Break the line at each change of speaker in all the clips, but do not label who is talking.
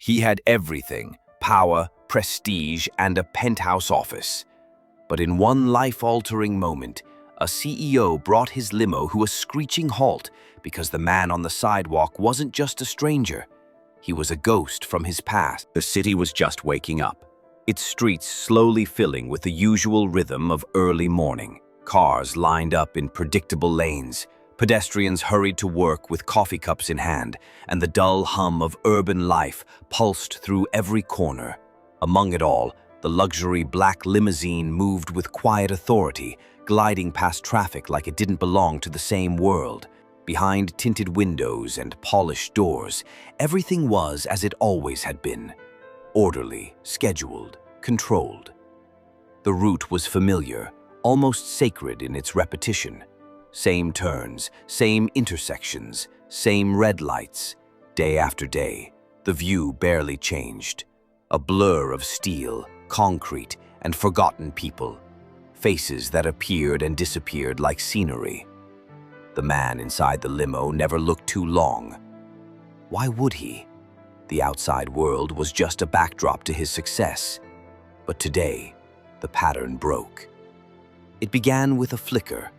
He had everything: power, prestige, and a penthouse office. But in one life-altering moment, a CEO brought his limo to a screeching halt because the man on the sidewalk wasn't just a stranger. He was a ghost from his past. The city was just waking up, its streets slowly filling with the usual rhythm of early morning. Cars lined up in predictable lanes, pedestrians hurried to work with coffee cups in hand, and the dull hum of urban life pulsed through every corner. Among it all, the luxury black limousine moved with quiet authority, gliding past traffic like it didn't belong to the same world. Behind tinted windows and polished doors, everything was as it always had been: orderly, scheduled, controlled. The route was familiar, almost sacred in its repetition. Same turns, same intersections, same red lights. Day after day, the view barely changed. A blur of steel, concrete, and forgotten people. Faces that appeared and disappeared like scenery. The man inside the limo never looked too long. Why would he? The outside world was just a backdrop to his success. But today, the pattern broke. It began with a flicker,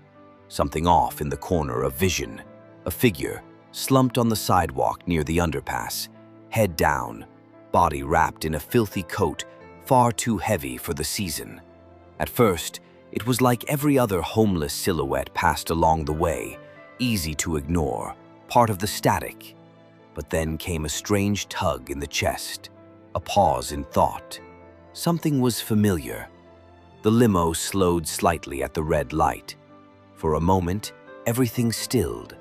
something off in the corner of vision. A figure, slumped on the sidewalk near the underpass, head down, body wrapped in a filthy coat far too heavy for the season. At first, it was like every other homeless silhouette passed along the way, easy to ignore, part of the static. But then came a strange tug in the chest, a pause in thought. Something was familiar. The limo slowed slightly at the red light. For a moment, everything stilled.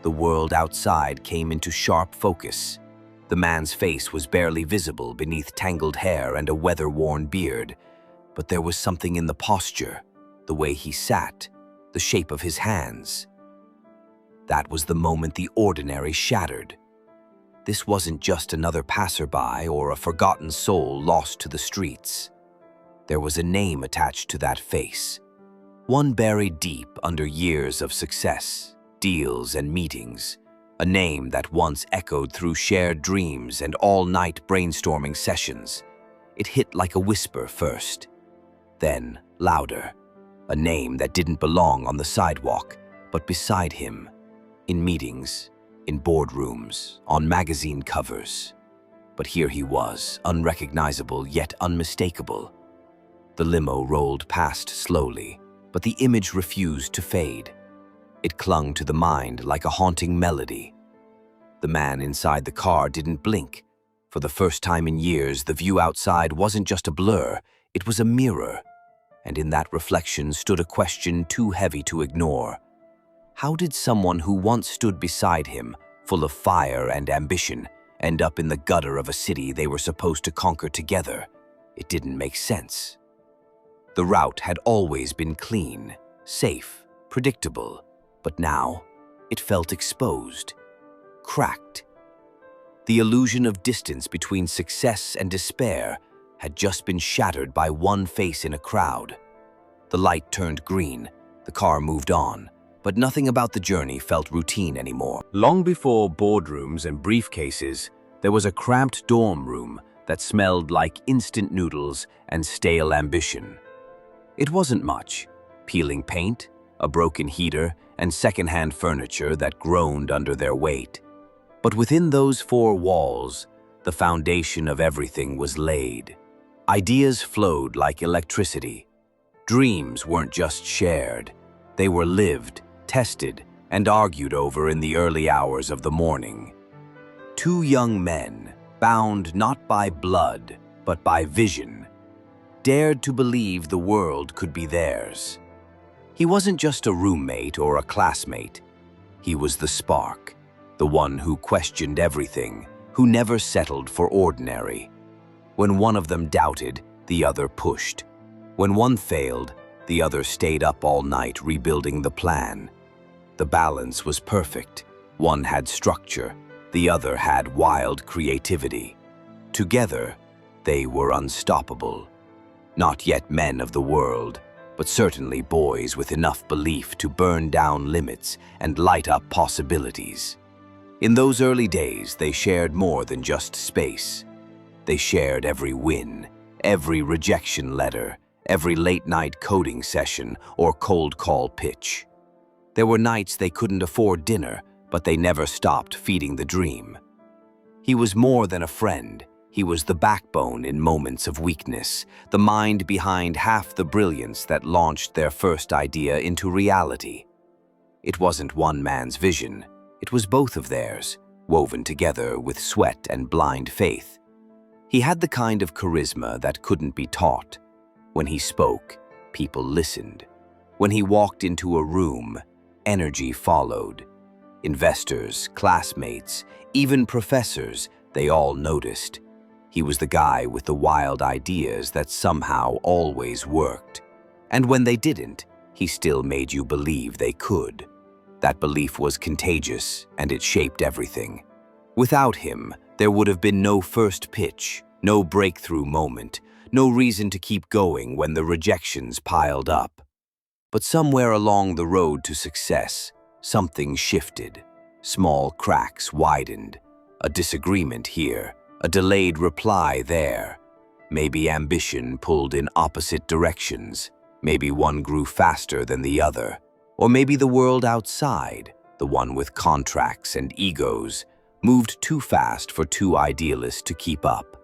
The world outside came into sharp focus. The man's face was barely visible beneath tangled hair and a weather-worn beard. But there was something in the posture, the way he sat, the shape of his hands. That was the moment the ordinary shattered. This wasn't just another passerby or a forgotten soul lost to the streets. There was a name attached to that face, one buried deep under years of success, deals, and meetings. A name that once echoed through shared dreams and all-night brainstorming sessions. It hit like a whisper first, then louder. A name that didn't belong on the sidewalk, but beside him, in meetings, in boardrooms, on magazine covers. But here he was, unrecognizable yet unmistakable. The limo rolled past slowly, but the image refused to fade. It clung to the mind like a haunting melody. The man inside the car didn't blink. For the first time in years, the view outside wasn't just a blur, it was a mirror. And in that reflection stood a question too heavy to ignore. How did someone who once stood beside him, full of fire and ambition, end up in the gutter of a city they were supposed to conquer together? It didn't make sense. The route had always been clean, safe, predictable, but now it felt exposed, cracked. The illusion of distance between success and despair had just been shattered by one face in a crowd. The light turned green, the car moved on, but nothing about the journey felt routine anymore. Long before boardrooms and briefcases, there was a cramped dorm room that smelled like instant noodles and stale ambition. It wasn't much: peeling paint, a broken heater, and secondhand furniture that groaned under their weight. But within those four walls, the foundation of everything was laid. Ideas flowed like electricity. Dreams weren't just shared. They were lived, tested, and argued over in the early hours of the morning. Two young men, bound not by blood, but by vision, dared to believe the world could be theirs. He wasn't just a roommate or a classmate. He was the spark, the one who questioned everything, who never settled for ordinary. When one of them doubted, the other pushed. When one failed, the other stayed up all night rebuilding the plan. The balance was perfect. One had structure, the other had wild creativity. Together, they were unstoppable. Not yet men of the world, but certainly boys with enough belief to burn down limits and light up possibilities. In those early days, they shared more than just space. They shared every win, every rejection letter, every late-night coding session or cold call pitch. There were nights they couldn't afford dinner, but they never stopped feeding the dream. He was more than a friend. He was the backbone in moments of weakness, the mind behind half the brilliance that launched their first idea into reality. It wasn't one man's vision, it was both of theirs, woven together with sweat and blind faith. He had the kind of charisma that couldn't be taught. When he spoke, people listened. When he walked into a room, energy followed. Investors, classmates, even professors, they all noticed. He was the guy with the wild ideas that somehow always worked. And when they didn't, he still made you believe they could. That belief was contagious, and it shaped everything. Without him, there would have been no first pitch, no breakthrough moment, no reason to keep going when the rejections piled up. But somewhere along the road to success, something shifted. Small cracks widened. A disagreement here, a delayed reply there. Maybe ambition pulled in opposite directions. Maybe one grew faster than the other. Or maybe the world outside, the one with contracts and egos, moved too fast for two idealists to keep up.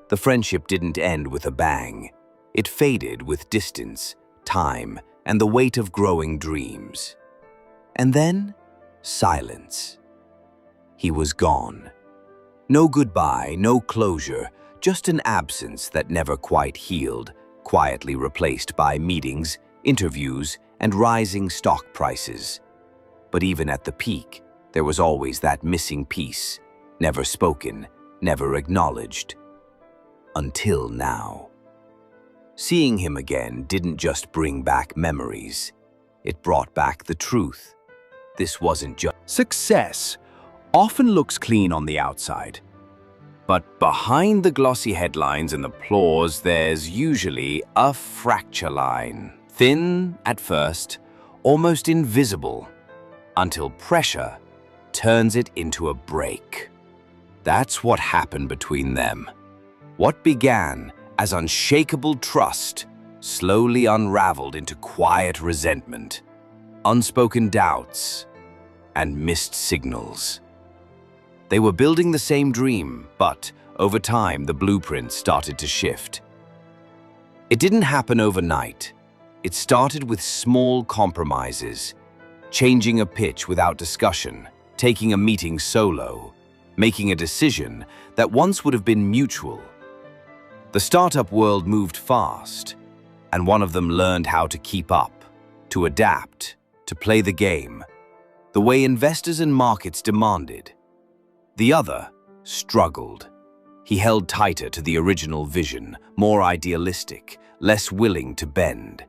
The friendship didn't end with a bang. It faded with distance, time, and the weight of growing dreams. And then, silence. He was gone. No goodbye, no closure, just an absence that never quite healed, quietly replaced by meetings, interviews, and rising stock prices. But even at the peak, there was always that missing piece, never spoken, never acknowledged. Until now. Seeing him again didn't just bring back memories. It brought back the truth. This wasn't just...
Success often looks clean on the outside. But behind the glossy headlines and applause, there's usually a fracture line. Thin at first, almost invisible, until pressure turns it into a break. That's what happened between them. What began as unshakable trust slowly unraveled into quiet resentment, unspoken doubts, and missed signals. They were building the same dream, but over time the blueprint started to shift. It didn't happen overnight. It started with small compromises, changing a pitch without discussion, taking a meeting solo, making a decision that once would have been mutual. The startup world moved fast, and one of them learned how to keep up, to adapt, to play the game, the way investors and markets demanded. The other struggled. He held tighter to the original vision, more idealistic, less willing to bend.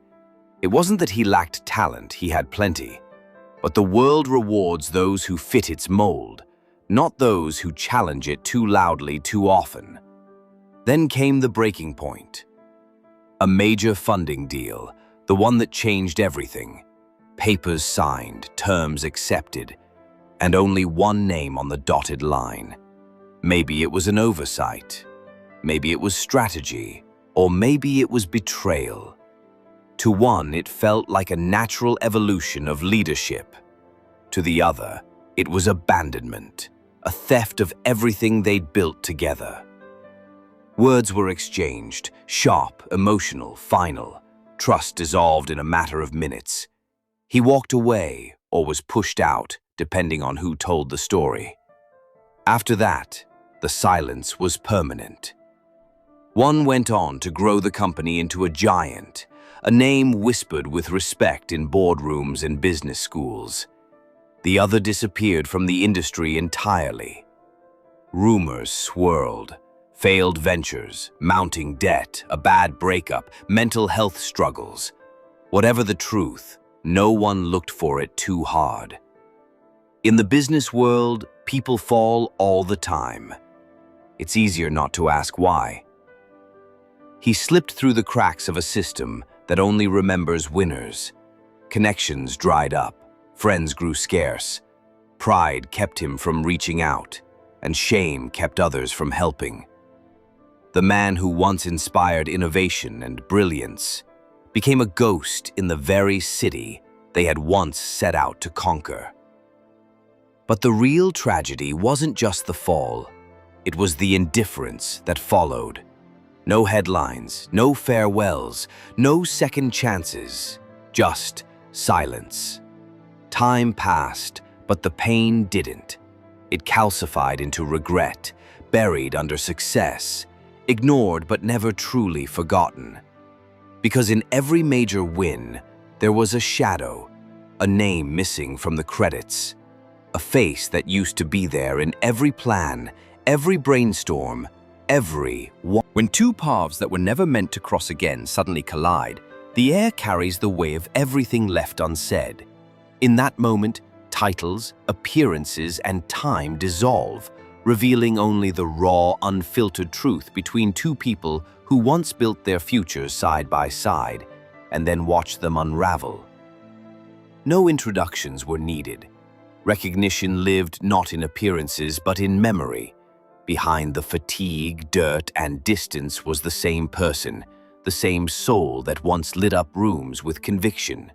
It wasn't that he lacked talent, he had plenty. But the world rewards those who fit its mold, not those who challenge it too loudly too often. Then came the breaking point. A major funding deal, the one that changed everything. Papers signed, terms accepted, and only one name on the dotted line. Maybe it was an oversight, maybe it was strategy, or maybe it was betrayal. To one, it felt like a natural evolution of leadership. To the other, it was abandonment, a theft of everything they'd built together. Words were exchanged, sharp, emotional, final. Trust dissolved in a matter of minutes. He walked away or was pushed out, depending on who told the story. After that, the silence was permanent. One went on to grow the company into a giant, a name whispered with respect in boardrooms and business schools. The other disappeared from the industry entirely. Rumors swirled. Failed ventures, mounting debt, a bad breakup, mental health struggles. Whatever the truth, no one looked for it too hard. In the business world, people fall all the time. It's easier not to ask why. He slipped through the cracks of a system that only remembers winners. Connections dried up, friends grew scarce. Pride kept him from reaching out, and shame kept others from helping.
The man who once inspired innovation and brilliance became a ghost in the very city they had once set out to conquer. But the real tragedy wasn't just the fall, it was the indifference that followed. No headlines, no farewells, no second chances, just silence. Time passed, but the pain didn't. It calcified into regret, buried under success, ignored but never truly forgotten. Because in every major win, there was a shadow, a name missing from the credits, a face that used to be there in every plan, every brainstorm, every one. When two paths that were never meant to cross again suddenly collide, the air carries the weight of everything left unsaid. In that moment, titles, appearances, and time dissolve, revealing only the raw, unfiltered truth between two people who once built their futures side by side and then watched them unravel. No introductions were needed. Recognition lived not in appearances but in memory. Behind the fatigue, dirt, and distance was the same person, the same soul that once lit up rooms with conviction.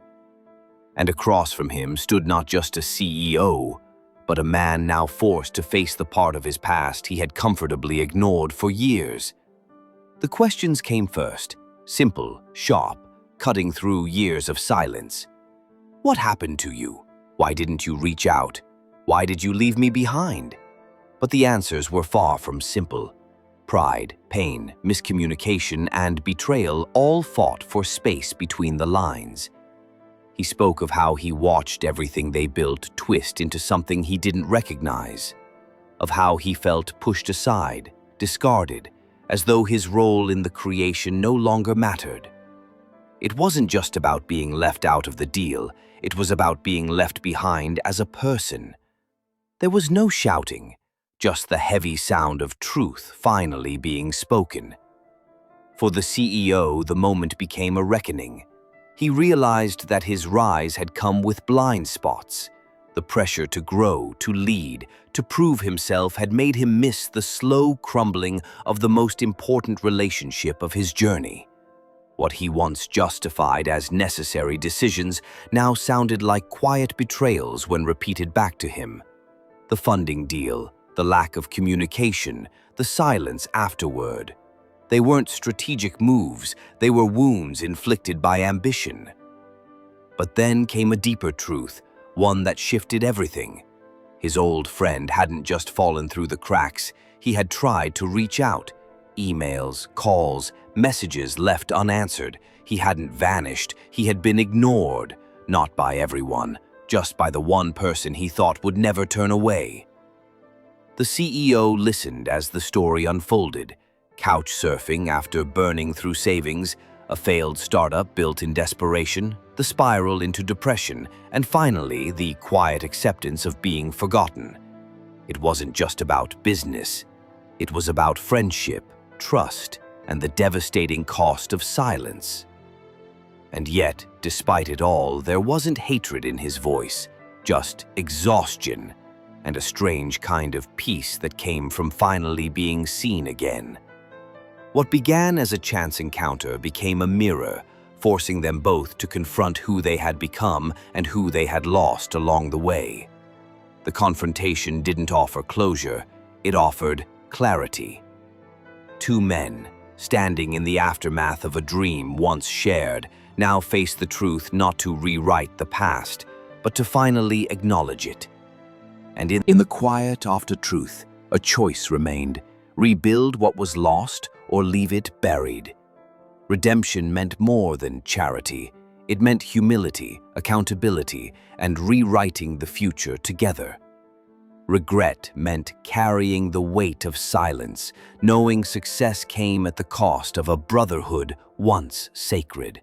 And across from him stood not just a CEO, but a man now forced to face the part of his past he had comfortably ignored for years. The questions came first, simple, sharp, cutting through years of silence. What happened to you? Why didn't you reach out? Why did you leave me behind? But the answers were far from simple. Pride, pain, miscommunication, and betrayal all fought for space between the lines. He spoke of how he watched everything they built twist into something he didn't recognize, of how he felt pushed aside, discarded, as though his role in the creation no longer mattered. It wasn't just about being left out of the deal, it was about being left behind as a person. There was no shouting, just the heavy sound of truth finally being spoken. For the CEO, the moment became a reckoning. He realized that his rise had come with blind spots. The pressure to grow, to lead, to prove himself had made him miss the slow crumbling of the most important relationship of his journey. What he once justified as necessary decisions now sounded like quiet betrayals when repeated back to him. The funding deal, the lack of communication, the silence afterward. They weren't strategic moves, they were wounds inflicted by ambition. But then came a deeper truth, one that shifted everything. His old friend hadn't just fallen through the cracks, he had tried to reach out. Emails, calls, messages left unanswered. He hadn't vanished, he had been ignored, not by everyone, just by the one person he thought would never turn away. The CEO listened as the story unfolded. Couch surfing after burning through savings, a failed startup built in desperation, the spiral into depression, and finally the quiet acceptance of being forgotten. It wasn't just about business. It was about friendship, trust, and the devastating cost of silence. And yet, despite it all, there wasn't hatred in his voice, just exhaustion, and a strange kind of peace that came from finally being seen again. What began as a chance encounter became a mirror, forcing them both to confront who they had become and who they had lost along the way. The confrontation didn't offer closure, it offered clarity. Two men, standing in the aftermath of a dream once shared, now faced the truth not to rewrite the past, but to finally acknowledge it. And in the quiet after truth, a choice remained: rebuild what was lost or leave it buried. Redemption meant more than charity. It meant humility, accountability, and rewriting the future together. Regret meant carrying the weight of silence, knowing success came at the cost of a brotherhood once sacred.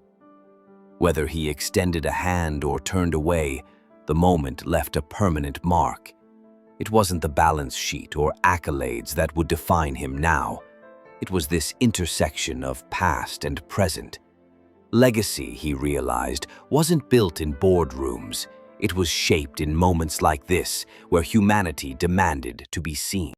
Whether he extended a hand or turned away, the moment left a permanent mark. It wasn't the balance sheet or accolades that would define him now. It was this intersection of past and present. Legacy, he realized, wasn't built in boardrooms. It was shaped in moments like this, where humanity demanded to be seen.